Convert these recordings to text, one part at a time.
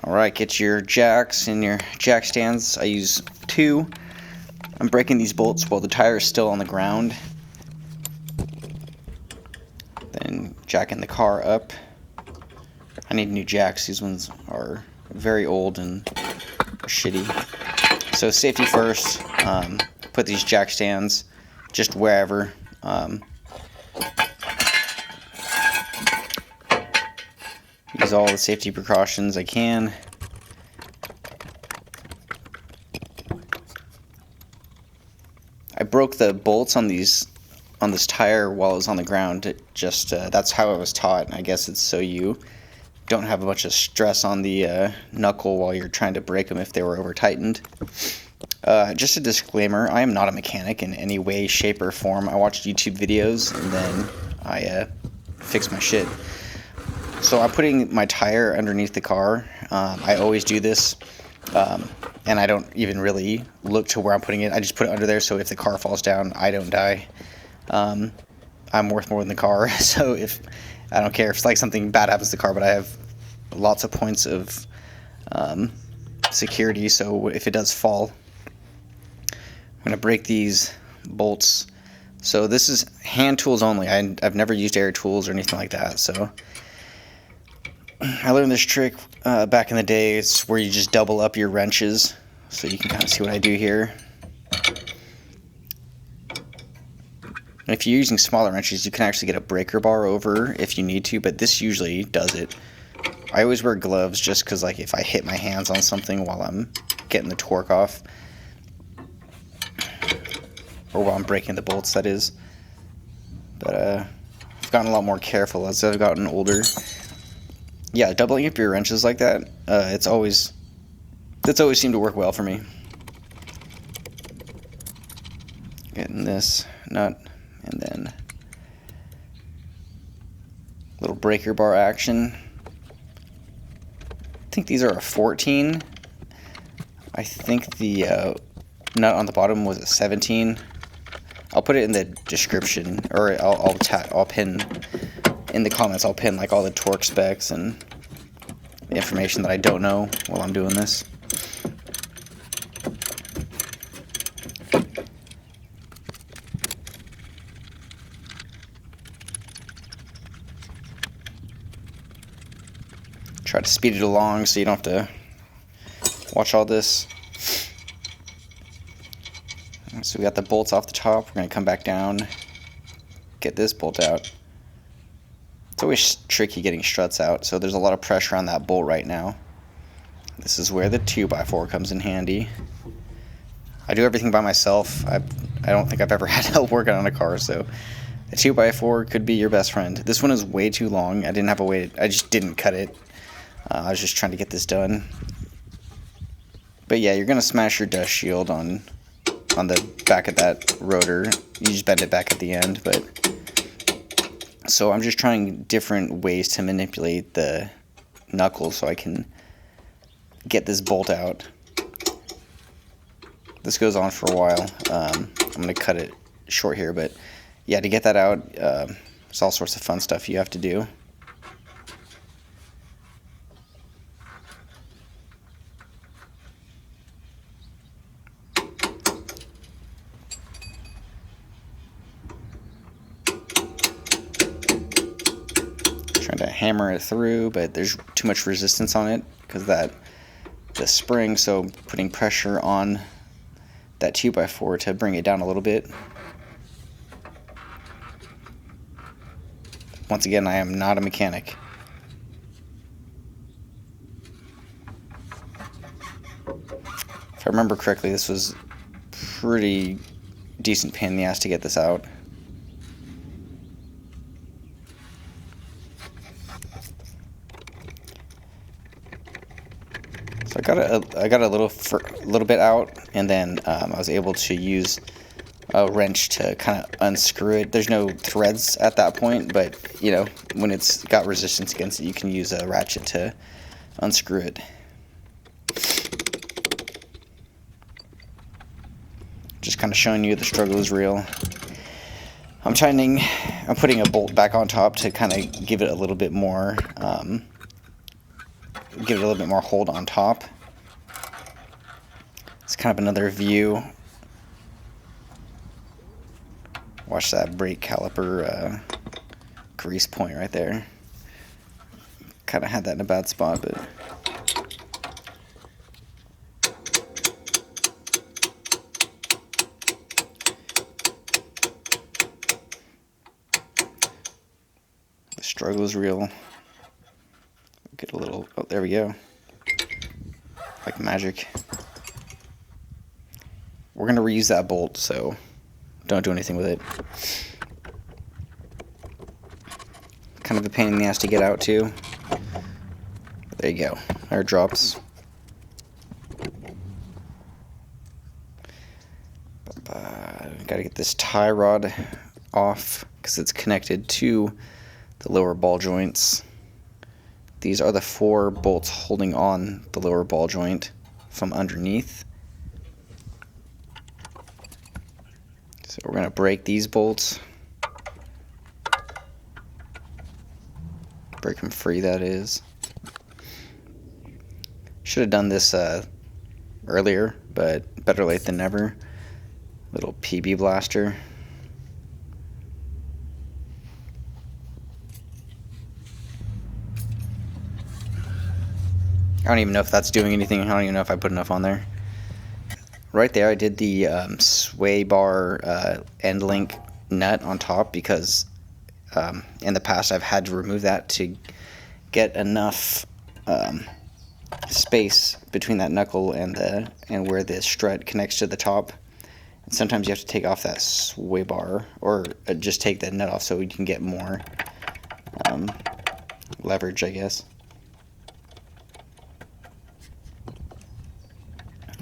Alright, get your jacks and your jack stands. I use 2. I'm breaking these bolts while the tire is still on the ground. Then jacking the car up. I need new jacks. These ones are very old and shitty. So safety first. Put these jack stands just wherever. Use all the safety precautions I can. I broke the bolts on this tire while it was on the ground. It just that's how I was taught. I guess it's so you don't have a bunch of stress on the knuckle while you're trying to break them if they were over tightened. Just a disclaimer, I am not a mechanic in any way, shape, or form. I watch YouTube videos and then I fix my shit. So I'm putting my tire underneath the car. I always do this, and I don't even really look to where I'm putting it. I just put it under there so if the car falls down, I don't die. I'm worth more than the car, so I don't care if like something bad happens to the car, but I have lots of points of security, so if it does fall, I'm going to break these bolts. So this is hand tools only. I've never used air tools or anything like that, so I learned this trick back in the day. It's where you just double up your wrenches, so you can kind of see what I do here. And if you're using smaller wrenches, you can actually get a breaker bar over if you need to, but this usually does it. I always wear gloves just because, like, if I hit my hands on something while I'm getting the torque off, or while I'm breaking the bolts, that is. But I've gotten a lot more careful as I've gotten older. Yeah, doubling up your wrenches like that, that's always seemed to work well for me. Getting this nut, and then little breaker bar action. I think these are a 14. I think the nut on the bottom was a 17. I'll put it in the description, or I'll pin in the comments. I'll pin like all the torque specs and the information that I don't know while I'm doing this. Try to speed it along so you don't have to watch all this. So we got the bolts off the top. We're going to come back down, get this bolt out. It's always tricky getting struts out, so there's a lot of pressure on that bolt right now. This is where the 2x4 comes in handy. I do everything by myself. I don't think I've ever had help working on a car, so a 2x4 could be your best friend. This one is way too long. I didn't have a way to, I just didn't cut it. I was just trying to get this done. But yeah, you're going to smash your dust shield on the back of that rotor. You just bend it back at the end, but so I'm just trying different ways to manipulate the knuckles so I can get this bolt out. This goes on for a while. I'm going to cut it short here, but yeah, to get that out, there's all sorts of fun stuff you have to do. Trying to hammer it through, but there's too much resistance on it because the spring, so putting pressure on that 2x4 to bring it down a little bit. Once again, I am not a mechanic. If I remember correctly, this was pretty decent pain in the ass to get this out. So I got a little bit out, and then I was able to use a wrench to kind of unscrew it. There's no threads at that point, but you know, when it's got resistance against it, you can use a ratchet to unscrew it. Just kind of showing you the struggle is real. I'm putting a bolt back on top to kind of give it a little bit more give it a little bit more hold on top. It's kind of another view. Watch that brake caliper grease point right there. Kind of had that in a bad spot, but the struggle is real. Get a little, oh, there we go. Like magic. We're going to reuse that bolt, so don't do anything with it. Kind of a pain in the ass to get out too. But there you go. There it drops. Got to get this tie rod off because it's connected to the lower ball joints. These are the 4 bolts holding on the lower ball joint from underneath. So we're going to break these bolts. Break them free, that is. Should have done this earlier, but better late than never. Little PB blaster. I don't even know if that's doing anything. I don't even know if I put enough on there. Right there, I did the sway bar end link nut on top because in the past I've had to remove that to get enough space between that knuckle and where the strut connects to the top. And sometimes you have to take off that sway bar or just take that nut off so you can get more leverage, I guess.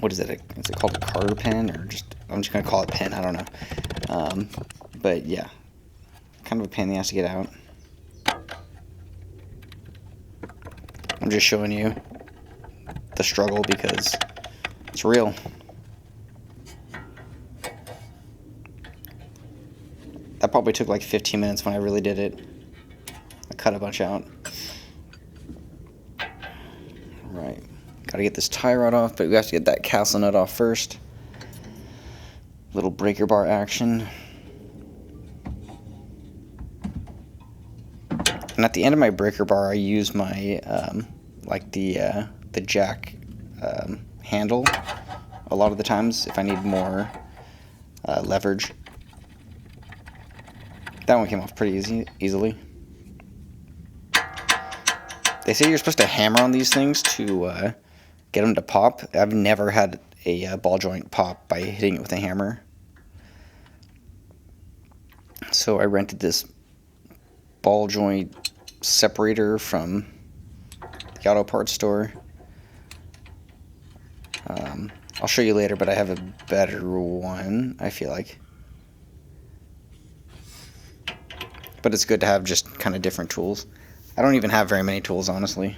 What is it? Is it called a carter pin, or just? I'm just gonna call it pin. I don't know. But yeah, kind of a pain in the ass to get out. I'm just showing you the struggle because it's real. That probably took like 15 minutes when I really did it. I cut a bunch out. Right. Gotta get this tie rod off, but we have to get that castle nut off first. Little breaker bar action. And at the end of my breaker bar, I use my like the jack handle a lot of the times if I need more leverage. That one came off pretty easily. They say you're supposed to hammer on these things to get them to pop. I've never had a ball joint pop by hitting it with a hammer. So I rented this ball joint separator from the auto parts store. I'll show you later, but I have a better one, I feel like. But it's good to have just kind of different tools. I don't even have very many tools, honestly.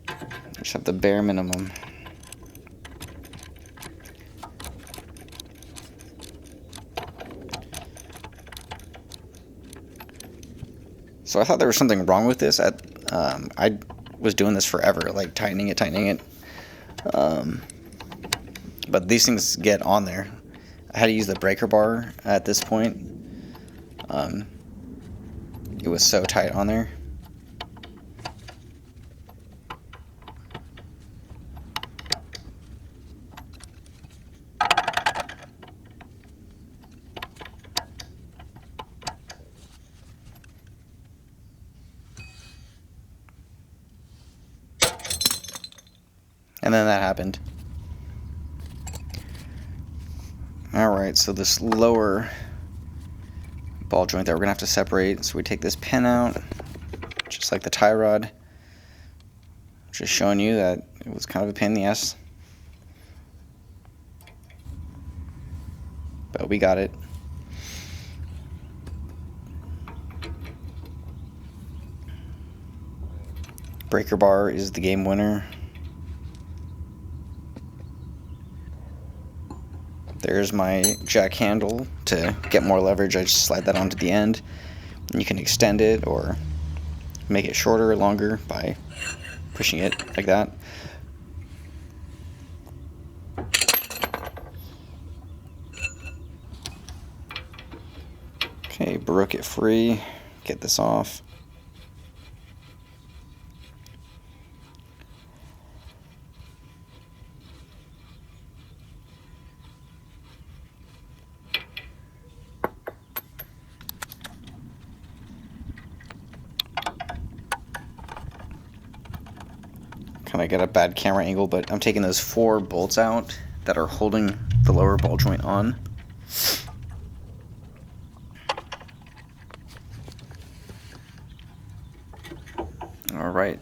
I just have the bare minimum. So I thought there was something wrong with this. I was doing this forever, like tightening it. But these things get on there. I had to use the breaker bar at this point. It was so tight on there. And then that happened. Alright, so this lower ball joint that we're going to have to separate. So we take this pin out, just like the tie rod. Just showing you that it was kind of a pain in the ass. But we got it. Breaker bar is the game winner. There's my jack handle. To get more leverage, I just slide that onto the end. And you can extend it or make it shorter or longer by pushing it like that. Okay, broke it free. Get this off. Kind of got a bad camera angle, but I'm taking those 4 bolts out that are holding the lower ball joint on. Alright,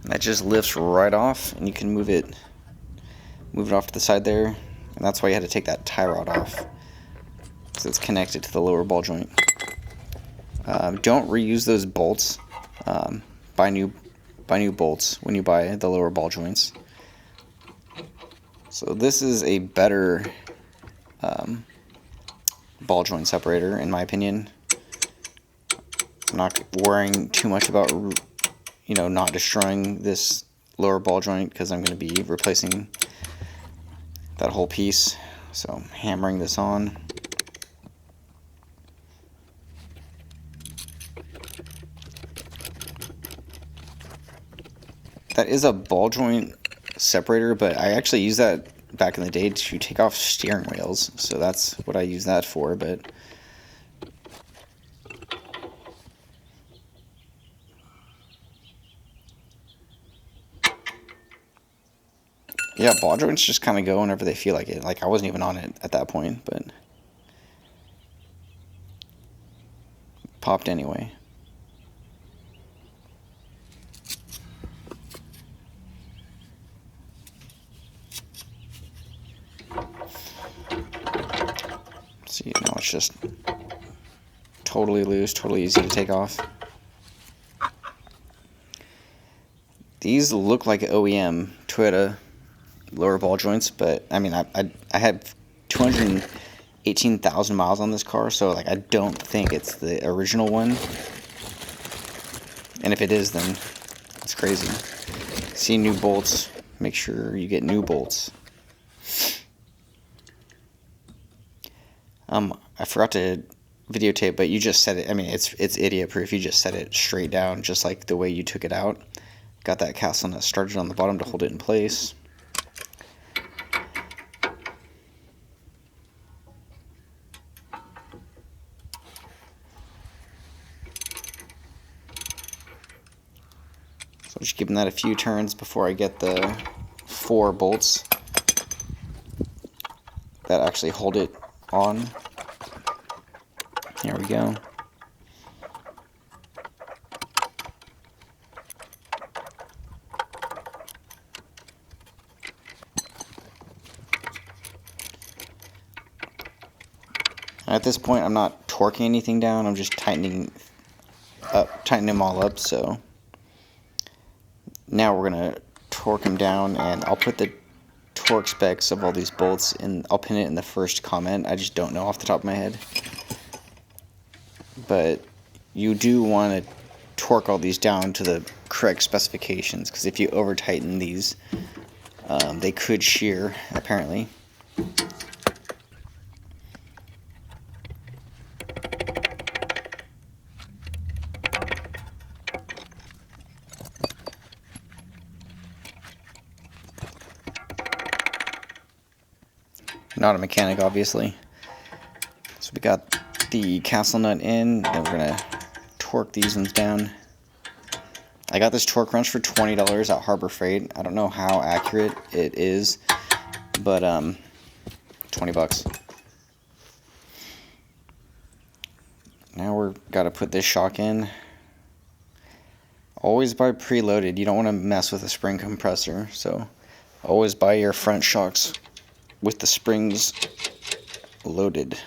that just lifts right off, and you can move it off to the side there, and that's why you had to take that tie rod off, because it's connected to the lower ball joint. Don't reuse those bolts. Buy new bolts when you buy the lower ball joints. So this is a better ball joint separator, in my opinion. I'm not worrying too much about, you know, not destroying this lower ball joint, because I'm going to be replacing that whole piece. So I'm hammering this on. That is a ball joint separator, but I actually used that back in the day to take off steering wheels, so that's what I use that for. But yeah, ball joints just kind of go whenever they feel like it. Like, I wasn't even on it at that point, but popped anyway. See, now it's just totally loose, totally easy to take off. These look like OEM Toyota lower ball joints, but I mean, I have 218,000 miles on this car, so like, I don't think it's the original one. And if it is, then it's crazy. See new bolts, make sure you get new bolts. I forgot to videotape, but you just set it. I mean, it's idiot proof. You just set it straight down, just like the way you took it out. Got that castle nut started on the bottom to hold it in place. So just giving that a few turns before I get the 4 bolts that actually hold it on. Here we go. At this point, I'm not torquing anything down. I'm just tightening them all up. So now we're gonna torque them down, and I'll put the torque specs of all these bolts in. I'll pin it in the first comment. I just don't know off the top of my head. But you do want to torque all these down to the correct specifications, because if you over tighten these, they could shear, apparently. Not a mechanic, obviously. So we got the castle nut in, then we're gonna torque these ones down. I got this torque wrench for $20 at Harbor Freight. I don't know how accurate it is, but 20 bucks. Now we're gotta put this shock in. Always buy preloaded. You don't want to mess with a spring compressor, so always buy your front shocks with the springs loaded.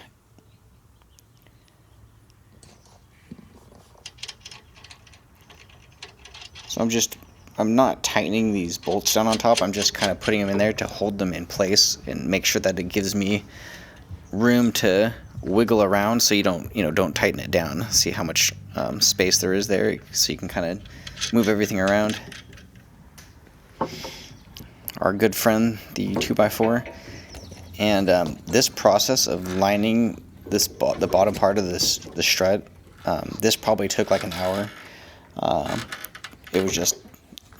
So I'm not tightening these bolts down on top. I'm just kind of putting them in there to hold them in place and make sure that it gives me room to wiggle around so you don't tighten it down. See how much space there is there, so you can kind of move everything around. Our good friend, the 2x4, and this process of lining the bottom part of the strut, this probably took like an hour. It was just,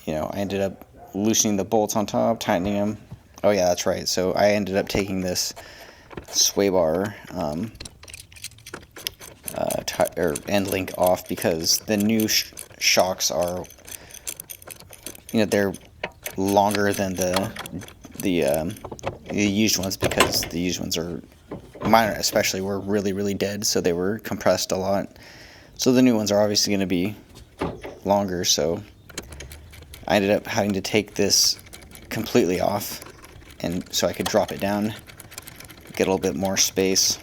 I ended up loosening the bolts on top, tightening them. Oh yeah, that's right. So I ended up taking this sway bar end link off because the new shocks are, they're longer than the used ones, because the used ones are, mine especially, were really dead, so they were compressed a lot. So the new ones are obviously going to be longer, so I ended up having to take this completely off, and so I could drop it down, get a little bit more space.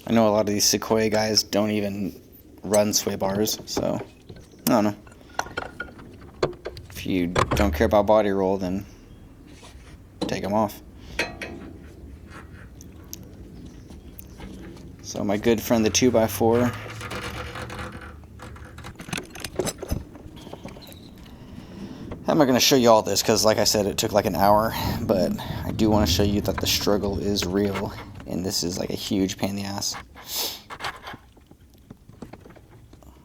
I know a lot of these Sequoia guys don't even run sway bars, so I don't know. If you don't care about body roll, then take them off. So my good friend the 2x4, I'm not going to show you all this because, like I said, it took like an hour, but I do want to show you that the struggle is real, and this is like a huge pain in the ass.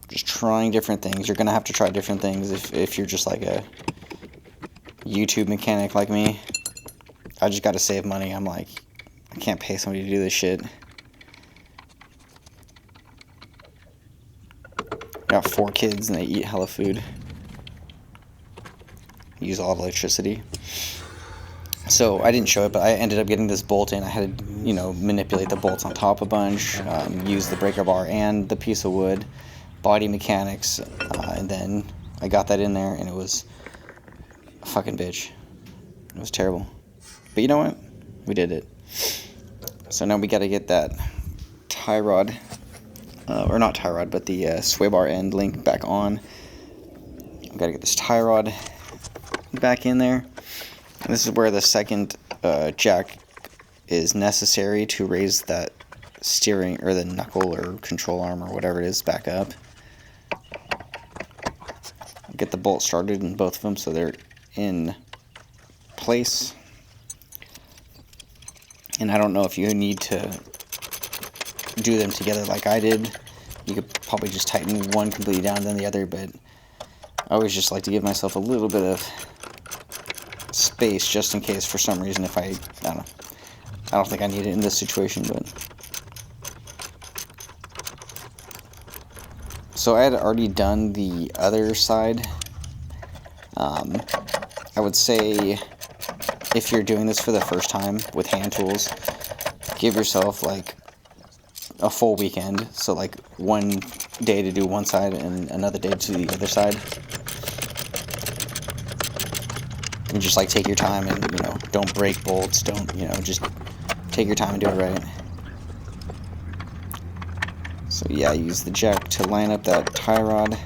Just trying different things. You're going to have to try different things if you're just like a YouTube mechanic like me. I just got to save money. I'm like, I can't pay somebody to do this shit. Got 4 kids and they eat hella food. Use a lot of electricity. So I didn't show it, but I ended up getting this bolt in. I had to, manipulate the bolts on top a bunch, use the breaker bar and the piece of wood, body mechanics, and then I got that in there, and it was a fucking bitch. It was terrible. But you know what? We did it. So now we got to get that tie rod, or not tie rod, but the sway bar end link back on. We got to get this tie rod back in there. And this is where the second jack is necessary to raise that steering, or the knuckle or control arm or whatever it is, back up. Get the bolt started in both of them so they're in place. And I don't know if you need to do them together like I did. You could probably just tighten one completely down then the other, but I always just like to give myself a little bit of space just in case for some reason, if I don't know. I don't think I need it in this situation, but so I had already done the other side. I would say if you're doing this for the first time with hand tools, give yourself like a full weekend. So like one day to do one side and another day to the other side. And just like take your time and, don't break bolts, don't, just take your time and do it right. So yeah, use the jack to line up that tie rod.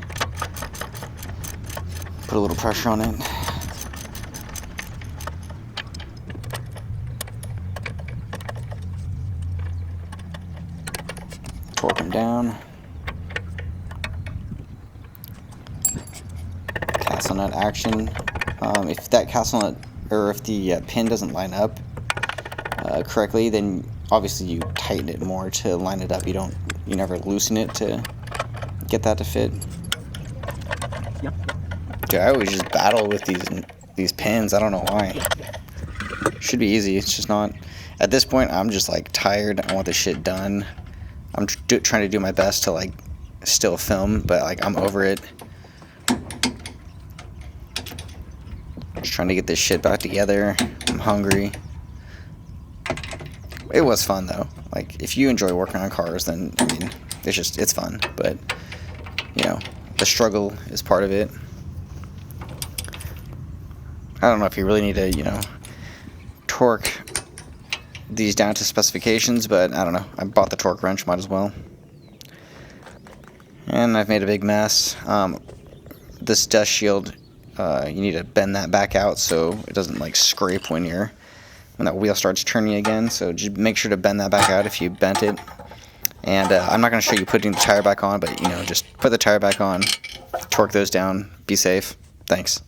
Put a little pressure on it. Torque them down. Castle nut action. If that castle nut, or if the pin doesn't line up correctly, then obviously you tighten it more to line it up. You never loosen it to get that to fit. Yep. Dude, I always just battle with these pins. I don't know why. Should be easy. It's just not. At this point, I'm just like tired. I want this shit done. I'm trying to do my best to like still film, but like I'm over it. Just trying to get this shit back together. I'm hungry. It was fun though. Like if you enjoy working on cars, then I mean, it's fun. But the struggle is part of it. I don't know if you really need to torque these down to specifications, but I don't know. I bought the torque wrench, might as well. And I've made a big mess. This dust shield, you need to bend that back out so it doesn't like scrape when you're when that wheel starts turning again. So just make sure to bend that back out if you bent it. And I'm not going to show you putting the tire back on, but just put the tire back on, torque those down, be safe. Thanks.